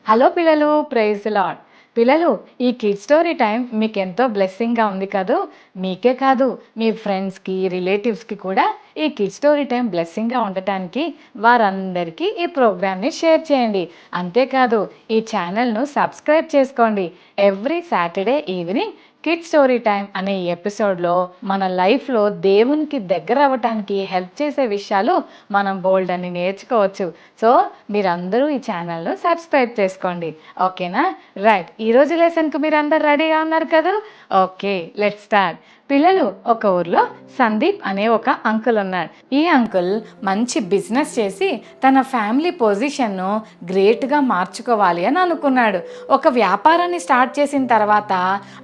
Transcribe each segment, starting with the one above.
Hello పిల్లలు, praise the lord. పిల్లలు, ఈ కిడ్ స్టోరీ టైం మీకెంతో బ్లెస్సింగ్‌గా ఉంది కదూ! మీకే కాదు, మీ ఫ్రెండ్స్‌కి, రిలేటివ్స్‌కి కూడా ఈ కిడ్ స్టోరీ టైం బ్లెస్సింగ్‌గా ఉండటానికి వారందరికీ ఈ ప్రోగ్రామ్‌ని షేర్ చేయండి. అంతేకాదు, ఈ ఛానల్‌ను సబ్స్క్రైబ్ చేసుకోండి. Every Saturday evening kid story time అనే ఈ ఎపిసోడ్‌లో మన లైఫ్‌లో దేవునికి దగ్గర అవ్వటానికి హెల్ప్ చేసే విషయాలు మనం బోలెడన్ని నేర్చుకోవచ్చు. సో, మీరందరూ ఈ ఛానల్‌ను సబ్స్క్రైబ్ చేసుకోండి. ఓకేనా? రైట్. ఈరోజు లెసన్‌కి మీరందరూ రెడీగా ఉన్నారు కదా! ఓకే. Let's start. పిల్లలు, ఒక ఊర్లో సందీప్ అనే ఒక అంకుల్ ఉన్నాడు. ఈ అంకుల్ మంచి బిజినెస్ చేసి తన ఫ్యామిలీ పొజిషన్ను గ్రేట్‌గా మార్చుకోవాలి అని అనుకున్నాడు. ఒక వ్యాపారాన్ని స్టార్ట్ చేసిన తర్వాత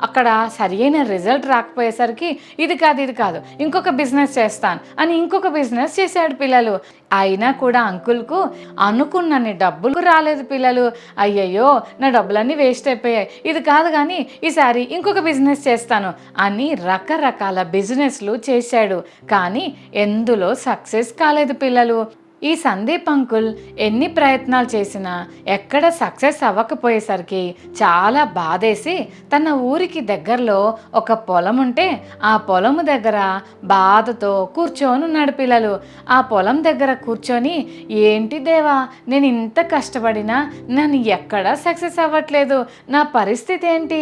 అక్కడ సరియైన రిజల్ట్ రాకపోయేసరికి ఇది కాదు ఇంకొక బిజినెస్ చేస్తాను అని ఇంకొక బిజినెస్ చేశాడు పిల్లలు. అయినా కూడా అంకుల్కు అనుకున్నన్ని డబ్బులు రాలేదు పిల్లలు. అయ్యయ్యో, నా డబ్బులన్నీ వేస్ట్ అయిపోయాయి, ఇది కాదు కానీ ఈసారి ఇంకొక బిజినెస్ చేస్తాను అని రకరకాల బిజినెస్లు చేశాడు. కానీ ఎందులో సక్సెస్ కాలేదు పిల్లలు. ఈ సందీప్ అంకుల్ ఎన్ని ప్రయత్నాలు చేసినా ఎక్కడ సక్సెస్ అవ్వకపోయేసరికి చాలా బాధేసి తన ఊరికి దగ్గరలో ఒక పొలం ఉంటే ఆ పొలము దగ్గర బాధతో కూర్చొని ఉన్నాడు పిల్లలు. ఆ పొలం దగ్గర కూర్చొని, ఏంటి దేవా, నేను ఇంత కష్టపడినా నన్ను ఎక్కడా సక్సెస్ అవ్వట్లేదు, నా పరిస్థితి ఏంటి,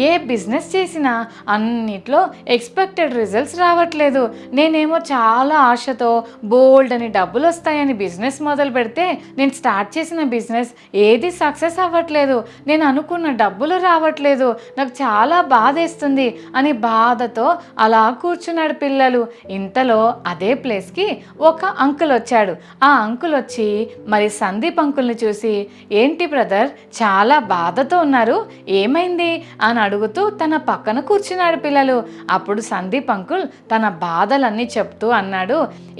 ఏ బిజినెస్ చేసినా అన్నిట్లో ఎక్స్పెక్టెడ్ రిజల్ట్స్ రావట్లేదు, నేనేమో చాలా ఆశతో బోల్డ్ అని డబ్బులు వస్తాయని బిజినెస్ మొదలు పెడితే నేను స్టార్ట్ చేసిన బిజినెస్ ఏది సక్సెస్ అవ్వట్లేదు, నేను అనుకున్న డబ్బులు రావట్లేదు, నాకు చాలా బాధేస్తుంది అని బాధతో అలా కూర్చున్నాడు పిల్లలు. ఇంతలో అదే ప్లేస్కి ఒక అంకుల్ వచ్చాడు. ఆ అంకుల్ వచ్చి మరి సందీప్ అంకుల్ని చూసి, ఏంటి బ్రదర్, చాలా బాధతో ఉన్నారు, ఏమైంది అని అడుగుతూ తన పక్కన కూర్చున్నాడు పిల్లలు. అప్పుడు సందీప్ అంకుల్ తన బాధలన్నీ చెప్తూ అన్నాడు,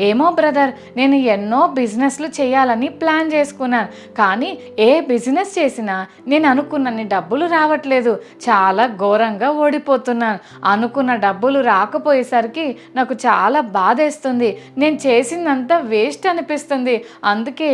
ఏమో బ్రదర్, నేను ఎన్నో బిజినెస్లు చేయాలని ప్లాన్ చేసుకున్నాను, కానీ ఏ బిజినెస్ చేసినా నేను అనుకున్నన్ని డబ్బులు రావట్లేదు, చాలా ఘోరంగా ఓడిపోతున్నాను, అనుకున్న డబ్బులు రాకపోయేసరికి నాకు చాలా బాధేస్తుంది, నేను చేసిందంతా వేస్ట్ అనిపిస్తుంది, అందుకే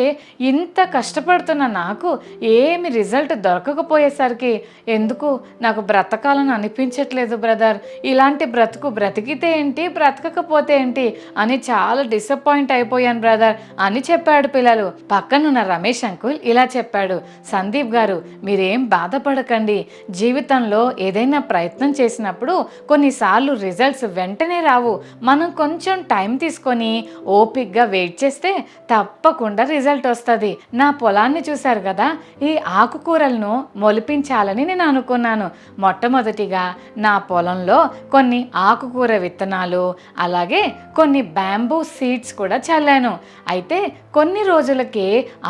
ఇంత కష్టపడుతున్న నాకు ఏమి రిజల్ట్ దొరకకపోయేసరికి ఎందుకు నాకు బ్రతకాలని అనిపించట్లేదు బ్రదర్, ఇలాంటి బ్రతుకు బ్రతికితే ఏంటి, బ్రతకకపోతే ఏంటి అని చాలా డిసప్పాయింట్ అయిపోయాను బ్రదర్ అని చెప్పాడు పిల్లలు. పక్కనున్న రమేష్ అంకుల్ ఇలా చెప్పాడు, సందీప్ గారు, మీరేం బాధపడకండి, జీవితంలో ఏదైనా ప్రయత్నం చేసినప్పుడు కొన్నిసార్లు రిజల్ట్స్ వెంటనే రావు, మనం కొంచెం టైం తీసుకొని ఓపిక్గా వెయిట్ చేస్తే తప్పకుండా రిజల్ట్ వస్తుంది. నా పొలాన్ని చూశారు కదా, ఈ ఆకుకూరలను మొలిపించాలని నేను అనుకున్నాను. మొట్టమొదటిగా నా పొలంలో కొన్ని ఆకుకూర విత్తనాలు, అలాగే కొన్ని బ్యాంబూ సీడ్స్ కూడా చల్లాను. అయితే కొన్ని రోజులకే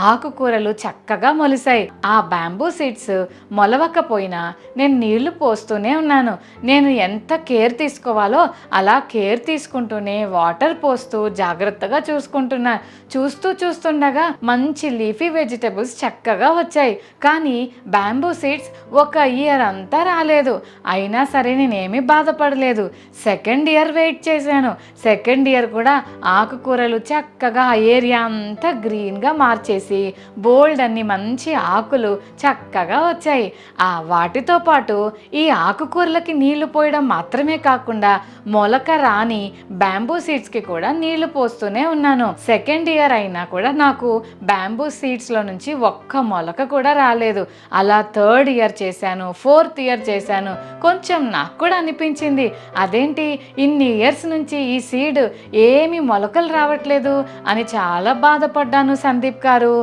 ఆకుకూరలు చక్కగా మొలిసాయి. ఆ బ్యాంబూ సీడ్స్ మొలవకపోయినా నేను నీళ్లు పోస్తూనే ఉన్నాను. నేను ఎంత కేర్ తీసుకోవాలో అలా కేర్ తీసుకుంటూనే వాటర్ పోస్తూ జాగ్రత్తగా చూసుకుంటున్నాను. చూస్తుండగా మంచి లీఫీ వెజిటబుల్స్ చక్కగా వచ్చాయి. కానీ బ్యాంబూ సీడ్స్ ఒక ఇయర్ అంతా రాలేదు. అయినా సరే నేనేమీ బాధపడలేదు. సెకండ్ ఇయర్ వెయిట్ చేశాను. సెకండ్ ఇయర్ కూడా ఆకుకూరలు చక్కగా ఆ ఏరియా అంతా గ్రీన్గా మార్చేసి బోల్డ్ అన్ని మంచి ఆకులు చక్కగా వచ్చాయి. ఆ వాటితో పాటు ఈ ఆకుకూరలకి నీళ్లు పోయడం మాత్రమే కాకుండా మొలక రాని బ్యాంబూ సీడ్స్కి కూడా నీళ్లు పోస్తూనే ఉన్నాను. సెకండ్ ఇయర్ అయినా కూడా నాకు బ్యాంబూ సీడ్స్లో నుంచి ఒక్క మొలక కూడా రాలేదు. అలా థర్డ్ ఇయర్ చేశాను, ఫోర్త్ ఇయర్ చేశాను. కొంచెం నాకు కూడా అనిపించింది, అదేంటి ఇన్ని ఇయర్స్ నుంచి ఈ సీడ్ ఏమి మొలకలు రావట్లేదు అని చాలా బాధపడ్డాను సందీప్ గారు.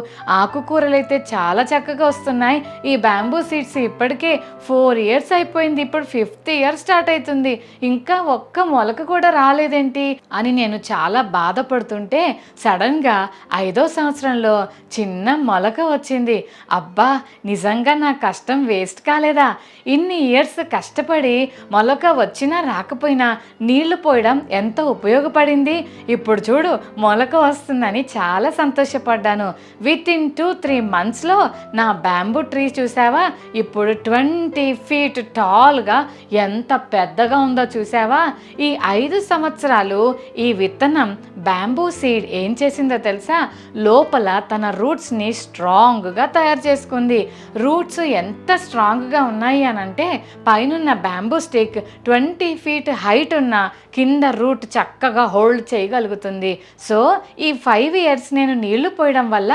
ఆకుకూరలైతే చాలా చక్కగా వస్తున్నాయి, ఈ బ్యాంబూ సీడ్స్ ఇప్పటికే 4 ఇయర్స్ అయిపోయింది, ఇప్పుడు 5th ఇయర్ స్టార్ట్ అవుతుంది, ఇంకా ఒక్క మొలక కూడా రాలేదేంటి అని నేను చాలా బాధపడుతుంటే సడన్గా 5వ సంవత్సరంలో చిన్న మొలక వచ్చింది. అబ్బా, నిజంగా నా కష్టం వేస్ట్ కాలేదా, ఇన్ని ఇయర్స్ కష్టపడి మొలక వచ్చినా రాకపోయినా నీళ్లు పోయడం ఎంత ఉపయోగపడింది, ఇప్పుడు చూడు మొలక వస్తుందని చాలా సంతోషపడ్డాను. వితిన్ 2-3 మంత్స్లో నా బ్యాంబూ ట్రీ చూసావా, ఇప్పుడు 20 feet టాల్గా ఎంత పెద్దగా ఉందో చూసావా. ఈ 5 సంవత్సరాలు ఈ విత్తనం బ్యాంబూ సీడ్ ఏం చేసిందో తెలుసా, లోపల తన రూట్స్ని స్ట్రాంగ్గా తయారు చేసుకుంది. రూట్స్ ఎంత స్ట్రాంగ్గా ఉన్నాయి అనంటే పైనున్న బ్యాంబూ స్టిక్ 20 feet హైట్ ఉన్న కింద రూట్ చక్కగా హోల్డ్ చేయగలుగుతుంది. సో ఈ 5 years నేను నీళ్లు పోయడం వల్ల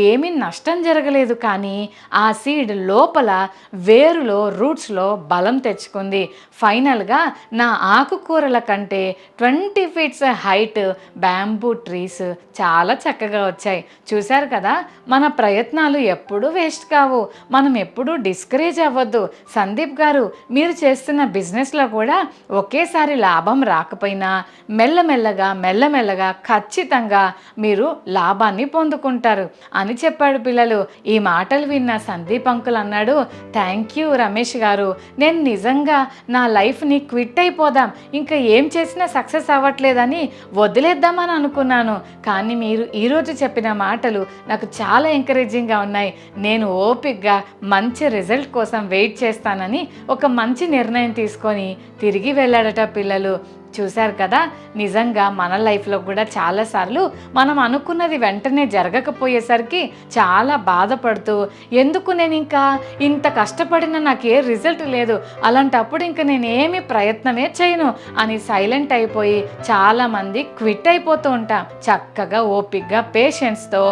ఏమీ నష్టం జరగలేదు, కానీ ఆ సీడ్ లోపల వేరులో రూట్స్లో బలం తెచ్చుకుంది. ఫైనల్గా నా ఆకుకూరల కంటే 20 feet హైట్ బ్యాంబూ ట్రీస్ చాలా చక్కగా వచ్చాయి. చూశారు కదా, మన ప్రయత్నాలు ఎప్పుడూ వేస్ట్ కావు. మనం ఎప్పుడూ డిస్కరేజ్ అవ్వద్దు. సందీప్ గారు, మీరు చేస్తున్న బిజినెస్లో కూడా ఒకేసారి లాభం రాకపోయినా మెల్లమెల్లగా ఖచ్చితంగా మీరు లాభాన్ని పొందుకుంటారు అని చెప్పాడు పిల్లలు. ఈ మాటలు విన్న సందీప్ అంకుల్ అన్నాడు, థ్యాంక్ యూ రమేష్ గారు, నేను నిజంగా నా లైఫ్ని క్విట్ అయిపోదాం, ఇంకా ఏం చేసినా సక్సెస్ అవ్వట్లేదని వదిలేద్దామని అనుకున్నాను. కానీ మీరు ఈరోజు చెప్పిన మాటలు నాకు చాలా ఎంకరేజింగ్గా ఉన్నాయి. నేను ఓపిక్గా మంచి రిజల్ట్ కోసం వెయిట్ చేస్తానని ఒక మంచి నిర్ణయం తీసుకొని తిరిగి వెళ్ళాడట పిల్లలు. చూశారు కదా, నిజంగా మన లైఫ్లో కూడా చాలాసార్లు మనం అనుకున్నది వెంటనే జరగకపోయేసరికి చాలా బాధపడుతూ, ఎందుకు నేను ఇంకా ఇంత కష్టపడినా నాకు ఏ రిజల్ట్ లేదు, అలాంటప్పుడు ఇంకా నేనేమి ప్రయత్నమే చేయను అని సైలెంట్ అయిపోయి చాలామంది క్విట్ అయిపోతూ ఉంటాం. చక్కగా ఓపిక్గా పేషెన్స్తో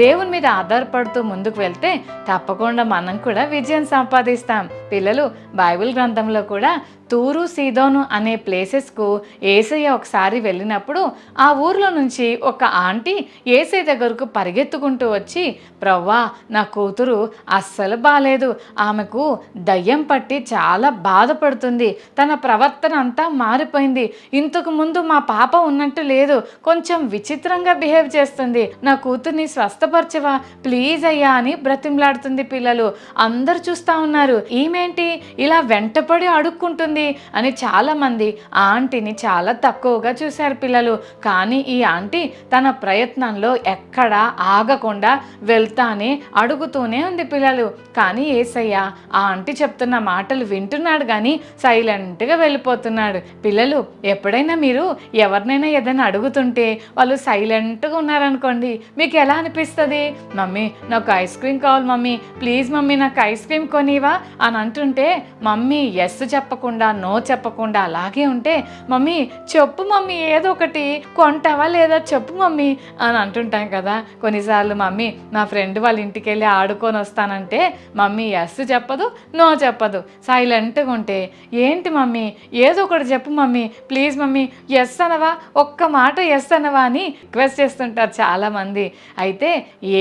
దేవుని మీద ఆధారపడుతూ ముందుకు వెళ్తే తప్పకుండా మనం కూడా విజయం సంపాదిస్తాం. పిల్లలు, బైబిల్ గ్రంథంలో కూడా తూరు సీదోను అనే ప్లేసెస్కు యేసయ్య ఒకసారి వెళ్ళినప్పుడు ఆ ఊర్లో నుంచి ఒక ఆంటీ యేసయ్య దగ్గరకు పరిగెత్తుకుంటూ వచ్చి, ప్రవ్వా, నా కూతురు అస్సలు బాలేదు, ఆమెకు దయ్యం పట్టి చాలా బాధపడుతుంది, తన ప్రవర్తన అంతా మారిపోయింది, ఇంతకు ముందు మా పాప ఉన్నట్టు లేదు, కొంచెం విచిత్రంగా బిహేవ్ చేస్తుంది, నా కూతుర్ని స్వస్థపరచవా ప్లీజ్ అయ్యా అని బ్రతిమలాడుతుంది. పిల్లలు అందరు చూస్తూ ఉన్నారు, ఈమెంటి ఇలా వెంటపడి అడుక్కుంటుంది అని చాలామంది ఆ ఆంటీని చాలా తక్కువగా చూశారు పిల్లలు. కానీ ఈ ఆంటీ తన ప్రయత్నంలో ఎక్కడా ఆగకుండా వెళ్తానే అడుగుతూనే ఉంది పిల్లలు. కానీ యేసయ్య ఆ ఆంటీ చెప్తున్న మాటలు వింటున్నాడు, కానీ సైలెంట్గా వెళ్ళిపోతున్నాడు. పిల్లలు, ఎప్పుడైనా మీరు ఎవరినైనా ఏదైనా అడుగుతుంటే వాళ్ళు సైలెంట్గా ఉన్నారనుకోండి, మీకు ఎలా అనిపిస్తుంది? మమ్మీ, నాకు ఐస్ క్రీమ్ కావాలి మమ్మీ, ప్లీజ్ మమ్మీ నాకు ఐస్ క్రీమ్ కొనివా అని అంటుంటే మమ్మీ ఎస్ చెప్పకుండా నో చెప్పకుండా అలాగే ఉంటే, మమ్మీ చెప్పు మమ్మీ, ఏదో ఒకటి కొంటావా లేదా చెప్పు మమ్మీ అని అంటుంటాం కదా. కొన్నిసార్లు మమ్మీ నా ఫ్రెండ్ వాళ్ళ ఇంటికి వెళ్ళి ఆడుకొని వస్తానంటే మమ్మీ ఎస్ చెప్పదు, నో చెప్పదు, సైలెంట్గా ఉంటే, ఏంటి మమ్మీ ఏదో ఒకటి చెప్పు మమ్మీ, ప్లీజ్ మమ్మీ ఎస్ అనవా, ఒక్క మాట ఎస్ అనవా అని రిక్వెస్ట్ చేస్తుంటారు చాలామంది. అయితే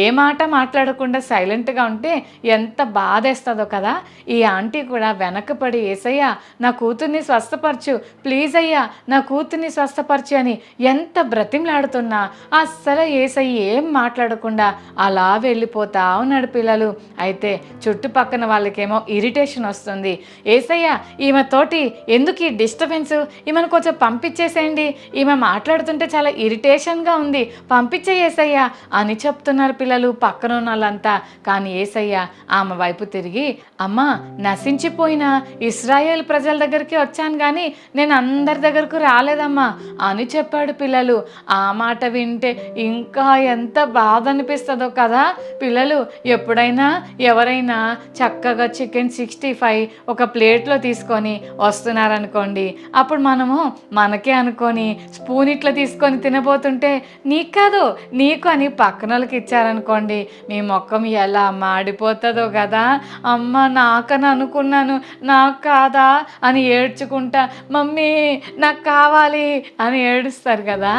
ఏ మాట మాట్లాడకుండా సైలెంట్గా ఉంటే ఎంత బాధేస్తుందో కదా. ఈ ఆంటీ కూడా వెనకపడి, యేసయ్య నా కూతుర్ని స్వస్థపరచు, ప్లీజ్ అయ్యా నా కూతుర్ని స్వస్థపరచు అని ఎంత బ్రతిమలాడుతున్నా అస్సలు యేసయ్య ఏం మాట్లాడకుండా అలా వెళ్ళిపోతా ఉన్నాడు పిల్లలు. అయితే చుట్టుపక్కన వాళ్ళకేమో ఇరిటేషన్ వస్తుంది, యేసయ్య ఈమెతోటి ఎందుకు ఈ డిస్టర్బెన్స్, ఈమెను కొంచెం పంపించేసేయండి, ఈమె మాట్లాడుతుంటే చాలా ఇరిటేషన్గా ఉంది, పంపించే యేసయ్య అని చెప్తున్నారు పిల్లలు పక్కన ఉన్న వాళ్ళంతా. కానీ యేసయ్య ఆమె వైపు తిరిగి, అమ్మా, నశించిపోయిన ఇశ్రాయేల్ ప్రజల దగ్గరికి వచ్చాను కానీ నేను అందరి దగ్గరకు రాలేదమ్మా అని చెప్పాడు పిల్లలు. ఆ మాట వింటే ఇంకా ఎంత బాధ అనిపిస్తుందో కదా పిల్లలు. ఎప్పుడైనా ఎవరైనా చక్కగా చికెన్ 65 ఒక ప్లేట్లో తీసుకొని వస్తున్నారనుకోండి, అప్పుడు మనము మనకే అనుకొని స్పూన్ ఇట్లా తీసుకొని తినబోతుంటే నీకు కాదు నీకు అని పక్కన వాళ్ళకి ఇచ్చారనుకోండి, మీ మొక్కం ఎలా మాడిపోతుందో కదా. అమ్మ నాకని అనుకున్నాను, నాకు కాదా అని ఏడ్చుకుంటా, మమ్మీ నాకు కావాలి అని ఏడుస్తారు కదా.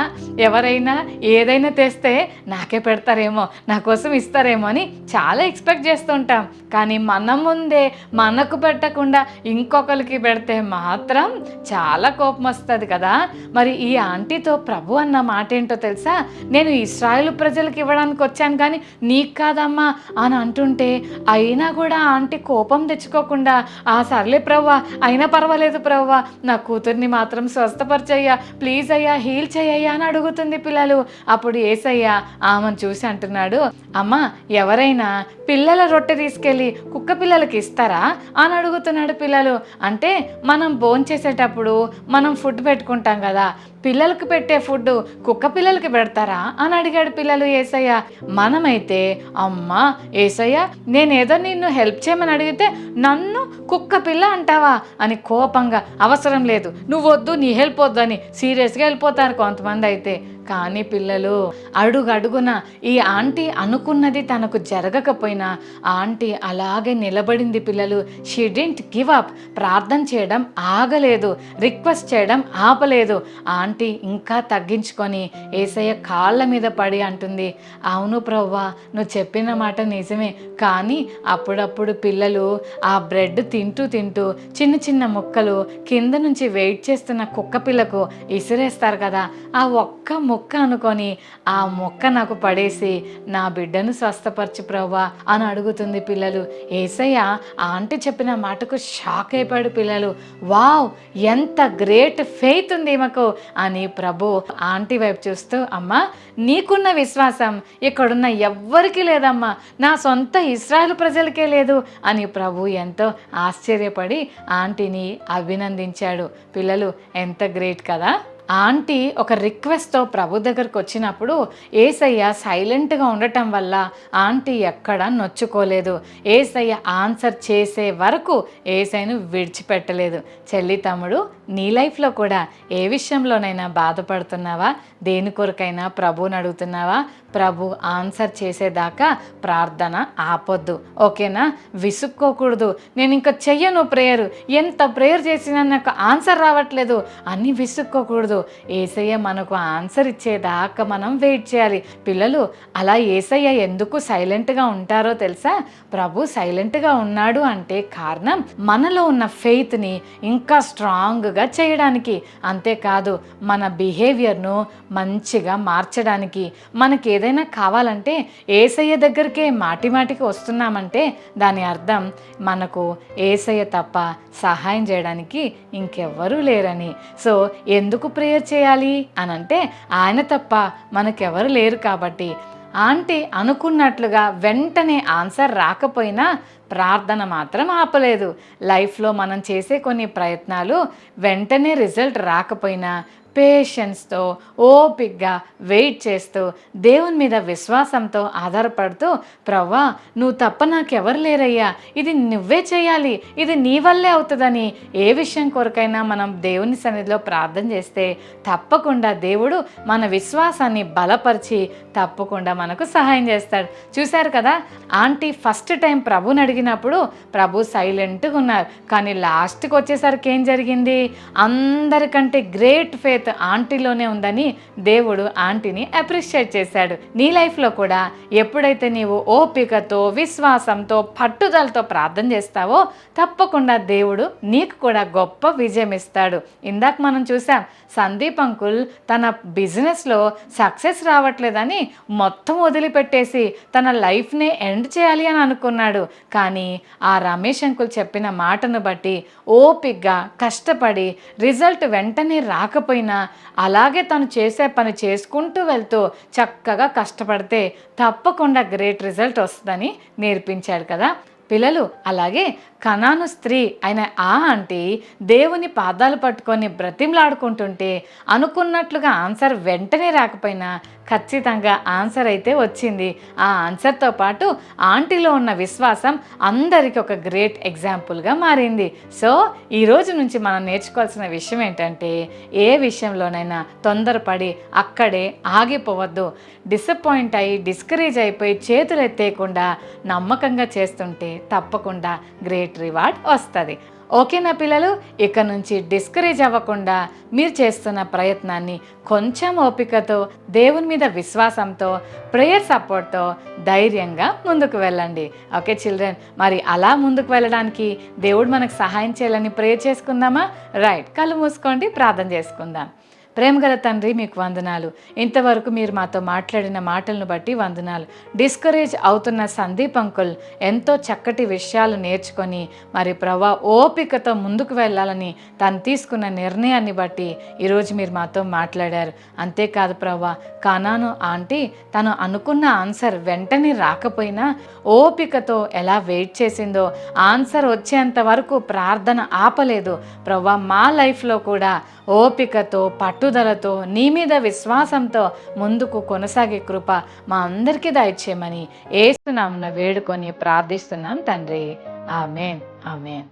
ఎవరైనా ఏదైనా తెస్తే నాకే పెడతారేమో, నా కోసం ఇస్తారేమో అని చాలా ఎక్స్పెక్ట్ చేస్తుంటాం. కానీ మన ముందే మనకు పెట్టకుండా ఇంకొకరికి పెడితే మాత్రం చాలా కోపం వస్తుంది కదా. మరి ఈ ఆంటీతో ప్రభు అన్న మాట ఏంటో తెలుసా, నేను ఇశ్రాయేలు ప్రజలకు ఇవ్వడానికి వచ్చాను కానీ నీకు కాదమ్మా అని అంటుంటే, అయినా కూడా ఆంటీ కోపం తెచ్చుకోకుండా, ఆ సర్లే ప్రభు అయినా పర్వాలేదు పర్వాలేదు ప్రభువా, నా కూతుర్ని మాత్రం స్వస్థపరిచయ్యా, ప్లీజ్ అయ్యా హీల్ చేయయ్యా అని అడుగుతుంది పిల్లలు. అప్పుడు యేసయ్య ఆమెను చూసి అంటున్నాడు, అమ్మా ఎవరైనా పిల్లల రొట్టె తీసుకెళ్ళి కుక్క పిల్లలకి ఇస్తారా అని అడుగుతున్నాడు పిల్లలు. అంటే మనం భోంచేసేటప్పుడు మనం ఫుడ్ పెట్టుకుంటాం కదా, పిల్లలకు పెట్టే ఫుడ్ కుక్క పిల్లలకి పెడతారా అని అడిగాడు పిల్లలు యేసయ్య. మనమైతే అమ్మా యేసయ్య నేనేదో నిన్ను హెల్ప్ చేయమని అడిగితే నన్ను కుక్క పిల్ల అంటావా అని కోపంగా, అవసరం లేదు నువ్వు వద్దు నీ హెల్ప్ వద్దు అని సీరియస్గా వెళ్ళిపోతారు కొంతమంది అయితే. కానీ పిల్లలు అడుగడుగున ఈ ఆంటీ అనుకున్నది తనకు జరగకపోయినా ఆంటీ అలాగే నిలబడింది పిల్లలు. She didn't give up. ప్రార్థన చేయడం ఆగలేదు, రిక్వెస్ట్ చేయడం ఆపలేదు. ఆంటీ ఇంకా తగ్గించుకొని యేసయ్య కాళ్ళ మీద పడి అంటుంది, అవును ప్రభువా నువ్వు చెప్పిన మాట నిజమే, కానీ అప్పుడప్పుడు పిల్లలు ఆ బ్రెడ్ తింటూ తింటూ చిన్న చిన్న ముక్కలు కింద నుంచి వెయిట్ చేస్తున్న కుక్క పిల్లకు ఇసిరేస్తారు కదా, ఆ ఒక్క మొక్క అనుకొని ఆ మొక్క నాకు పడేసి నా బిడ్డను స్వస్థపరచు ప్రభువా అని అడుగుతుంది పిల్లలు. యేసయ్య ఆంటీ చెప్పిన మాటకు షాక్ అయిపోయాడు పిల్లలు. వావ్ ఎంత గ్రేట్ ఫెయిత్ ఉంది ఈమెకు అని ప్రభు ఆంటీ వైపు చూస్తూ, అమ్మా నీకున్న విశ్వాసం ఇక్కడున్న ఎవ్వరికీ లేదమ్మా, నా సొంత ఇశ్రాయేలు ప్రజలకే లేదు అని ప్రభు ఎంతో ఆశ్చర్యపడి ఆంటీని అభినందించాడు. పిల్లలు ఎంత గ్రేట్ కదా. ఆంటీ ఒక రిక్వెస్ట్తో ప్రభు దగ్గరకు వచ్చినప్పుడు యేసయ్య సైలెంట్గా ఉండటం వల్ల ఆంటీ ఎక్కడ నొచ్చుకోలేదు. యేసయ్య ఆన్సర్ చేసే వరకు యేసయ్యను విడిచిపెట్టలేదు. చెల్లి తమ్ముడు, నీ లైఫ్లో కూడా ఏ విషయంలోనైనా బాధపడుతున్నావా, దేని కొరకైనా ప్రభువుని అడుగుతున్నావా, ప్రభు ఆన్సర్ చేసేదాకా ప్రార్థన ఆపొద్దు, ఓకేనా? విసుక్కోకూడదు, నేను ఇంకా చెయ్యను ప్రేయర్, ఎంత ప్రేయర్ చేసినా నాకు ఆన్సర్ రావట్లేదు అని విసుక్కోకూడదు. యేసయ్య మనకు ఆన్సర్ ఇచ్చేదాకా మనం వెయిట్ చేయాలి. పిల్లలు అలా యేసయ్య ఎందుకు సైలెంట్గా ఉంటారో తెలుసా? ప్రభు సైలెంట్గా ఉన్నాడు అంటే కారణం మనలో ఉన్న ఫెయిత్ని ఇంకా స్ట్రాంగ్గా చేయడానికి, అంతేకాదు మన బిహేవియర్ను మంచిగా మార్చడానికి. మనకి ఏదైనా కావాలంటే యేసయ్య దగ్గరికే మాటి మాటికి వస్తున్నామంటే దాని అర్థం మనకు యేసయ్య తప్ప సహాయం చేయడానికి ఇంకెవ్వరూ లేరని. సో ఎందుకు ప్రేయర్ చేయాలి అనంటే ఆయన తప్ప మనకెవరు లేరు కాబట్టి. ఆంటీ అనుకున్నట్లుగా వెంటనే ఆన్సర్ రాకపోయినా ప్రార్థన మాత్రం ఆపలేదు. లైఫ్లో మనం చేసే కొన్ని ప్రయత్నాలు వెంటనే రిజల్ట్ రాకపోయినా పేషెన్స్తో ఓపిక్గా వెయిట్ చేస్తూ దేవుని మీద విశ్వాసంతో ఆధారపడుతూ, ప్రవ్వా నువ్వు తప్ప నాకెవరు లేరయ్యా, ఇది నువ్వే చేయాలి, ఇది నీ వల్లే అవుతుందని ఏ విషయం కొరకైనా మనం దేవుని సన్నిధిలో ప్రార్థన చేస్తే తప్పకుండా దేవుడు మన విశ్వాసాన్ని బలపరిచి తప్పకుండా మనకు సహాయం చేస్తాడు. చూశారు కదా, ఆంటీ ఫస్ట్ టైం ప్రభుని అడిగినప్పుడు ప్రభు సైలెంట్గా ఉన్నారు, కానీ లాస్ట్కి వచ్చేసరికి ఏం జరిగింది? అందరికంటే గ్రేట్ ఫేత్ ఆంటీలోనే ఉందని దేవుడు ఆంటీని అప్రిషియేట్ చేశాడు. నీ లైఫ్లో కూడా ఎప్పుడైతే నీవు ఓపికతో విశ్వాసంతో పట్టుదలతో ప్రార్థన చేస్తావో తప్పకుండా దేవుడు నీకు కూడా గొప్ప విజయం ఇస్తాడు. ఇందాక మనం చూసాం, సందీప్ అంకుల్ తన బిజినెస్లో సక్సెస్ రావట్లేదని మొత్తం వదిలిపెట్టేసి తన లైఫ్నే ఎండ్ చేయాలి అని అనుకున్నాడు. కానీ ఆ రమేష్ అంకుల్ చెప్పిన మాటను బట్టి ఓపిక్గా కష్టపడి రిజల్ట్ వెంటనే రాకపోయినా అలాగే తను చేసే పని చేసుకుంటూ వెళ్తూ చక్కగా కష్టపడితే తప్పకుండా గ్రేట్ రిజల్ట్ వస్తుందని నేర్పించాడు కదా పిల్లలు. అలాగే కనాను స్త్రీ అయిన ఆ ఆంటీ దేవుని పాదాలు పట్టుకొని బ్రతిమలాడుకుంటుంటే అనుకున్నట్లుగా ఆన్సర్ వెంటనే రాకపోయినా ఖచ్చితంగా ఆన్సర్ అయితే వచ్చింది. ఆ ఆన్సర్తో పాటు ఆంటీలో ఉన్న విశ్వాసం అందరికీ ఒక గ్రేట్ ఎగ్జాంపుల్గా మారింది. సో ఈరోజు నుంచి మనం నేర్చుకోవాల్సిన విషయం ఏంటంటే, ఏ విషయంలోనైనా తొందరపడి అక్కడే ఆగిపోవద్దు. డిసప్పాయింట్ అయ్యి డిస్కరేజ్ అయిపోయి చేతులు ఎత్తేయకుండా నమ్మకంగా చేస్తుంటే తప్పకుండా గ్రేట్ రివార్డ్ వస్తుంది. ఓకేనా పిల్లలు? ఇక నుంచి డిస్కరేజ్ అవ్వకుండా మీరు చేస్తున్న ప్రయత్నాన్ని కొంచెం ఓపికతో దేవుని మీద విశ్వాసంతో ప్రేయర్ సపోర్ట్తో ధైర్యంగా ముందుకు వెళ్ళండి. ఓకే చిల్డ్రన్, మరి అలా ముందుకు వెళ్ళడానికి దేవుడు మనకు సహాయం చేయాలని ప్రేయర్ చేసుకుందామా? రైట్, కళ్ళు మూసుకోండి, ప్రార్థన చేసుకుందాం. ప్రేమగల తండ్రి మీకు వందనాలు. ఇంతవరకు మీరు మాతో మాట్లాడిన మాటలను బట్టి వందనాలు. డిస్కరేజ్ అవుతున్న సందీప్ అంకుల్ ఎంతో చక్కటి విషయాలు నేర్చుకొని మరి ప్రభా ఓపికతో ముందుకు వెళ్ళాలని తను తీసుకున్న నిర్ణయాన్ని బట్టి ఈరోజు మీరు మాతో మాట్లాడారు. అంతేకాదు ప్రభా, కానాను ఆంటీ తను అనుకున్న ఆన్సర్ వెంటనే రాకపోయినా ఓపికతో ఎలా వెయిట్ చేసిందో, ఆన్సర్ వచ్చేంత వరకు ప్రార్థన ఆపలేదు. ప్రభా, మా లైఫ్లో కూడా ఓపికతో పట్టుదలతో నీ మీద విశ్వాసంతో ముందుకు కొనసాగే కృప మా అందరికీ దయచేయమని యేసు నామమున వేడుకొని ప్రార్థిస్తున్నాం తండ్రి. ఆమేన్, ఆమేన్.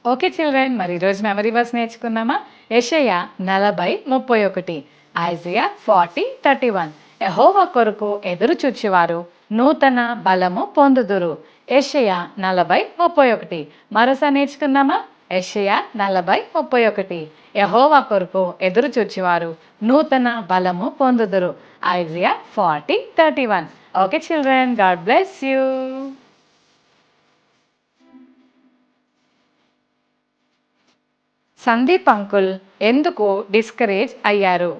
ఓకే చిల్డ్రన్, మరి ఈరోజు మెమరీ వర్స్ నేర్చుకున్నామా? యెషయా 40:31, ఐజయా 40:31. యెహోవా కొరకు ఎదురు చూచువారు నూతన బలము పొందుదురు. యెషయా 40:31. మరోసారి నేర్చుకుందామా? యెషయా 40:31. యెహోవా కొరకు ఎదురు చూచువారు నూతన బలము పొందుదురు. Isaiah 40:31. Okay children, God bless you. Sandeep uncle ఎందుకు డిస్కరేజ్ అయ్యారు?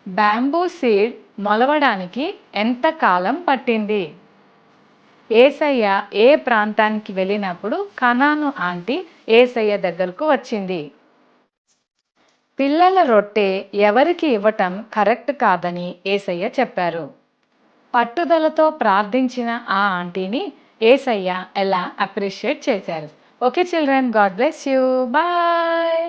బ్యాంబూ సీడ్ మొలవడానికి ఎంత కాలం పట్టింది? యేసయ్య ఏ ప్రాంతానికి వెళ్ళినప్పుడు కనాను ఆంటీ యేసయ్య దగ్గరకు వచ్చింది? పిల్లల రొట్టె ఎవరికి ఇవ్వటం కరెక్ట్ కాదని యేసయ్య చెప్పారు. పట్టుదలతో ప్రార్థించిన ఆ ఆంటీని యేసయ్య ఎలా అప్రిషియేట్ చేశారు? Okay children, God bless you. Bye.